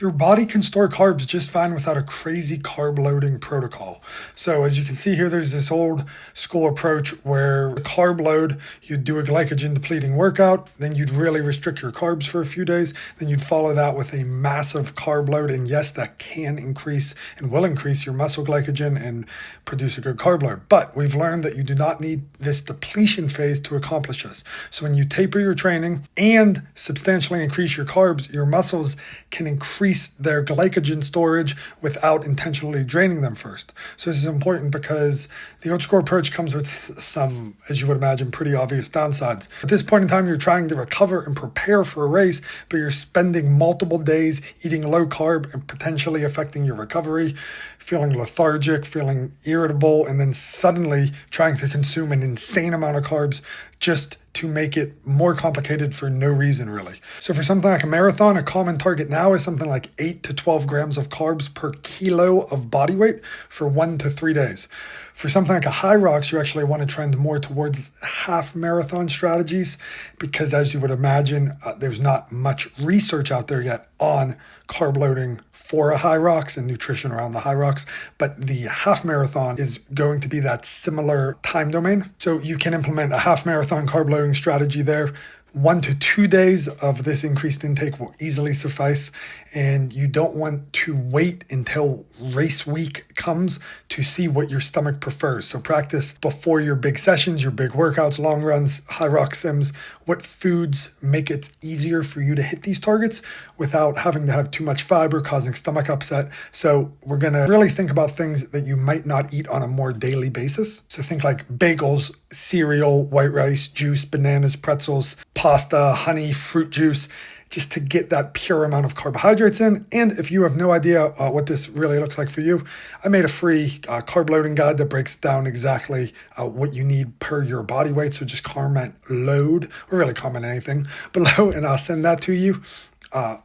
Your body can store carbs just fine without a crazy carb loading protocol. So as you can see here, there's this old school approach where carb load, you'd do a glycogen depleting workout, then you'd really restrict your carbs for a few days, then you'd follow that with a massive carb load. And yes, that can increase and will increase your muscle glycogen and produce a good carb load. But we've learned that you do not need this depletion phase to accomplish this. So when you taper your training and substantially increase your carbs, your muscles can increase their glycogen storage without intentionally draining them first. So this is important because the old school approach comes with some, as you would imagine, pretty obvious downsides. At this point in time, you're trying to recover and prepare for a race, but you're spending multiple days eating low carb and potentially affecting your recovery, feeling lethargic, feeling irritable, and then suddenly trying to consume an insane amount of carbs just to make it more complicated for no reason, really. So for something like a marathon, a common target now is something like 8 to 12 grams of carbs per kilo of body weight for 1 to 3 days. For something like a high rocks, you actually want to trend more towards half marathon strategies because, as you would imagine, there's not much research out there yet on carb loading for a high rocks and nutrition around the high rocks, but the half marathon is going to be that similar time domain. So you can implement a half marathon carb loading strategy there. 1 to 2 days of this increased intake will easily suffice, and you don't want to wait until race week comes to see what your stomach prefers. So practice before your big sessions, your big workouts, long runs, high rock sims, what foods make it easier for you to hit these targets without having to have too much fiber, causing stomach upset. So we're going to really think about things that you might not eat on a more daily basis. So think like bagels, cereal, white rice, juice, bananas, pretzels, pasta, honey, fruit juice, just to get that pure amount of carbohydrates in. And if you have no idea what this really looks like for you, I made a free carb loading guide that breaks down exactly what you need per your body weight. So just comment load, or really comment anything below, and I'll send that to you.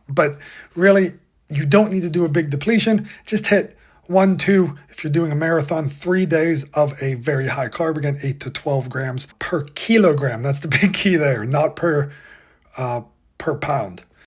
But really, you don't need to do a big depletion. Just hit 1, 2, if you're doing a marathon, 3 days of a very high carb, again, 8 to 12 grams per kilogram. That's the big key there, not per pound.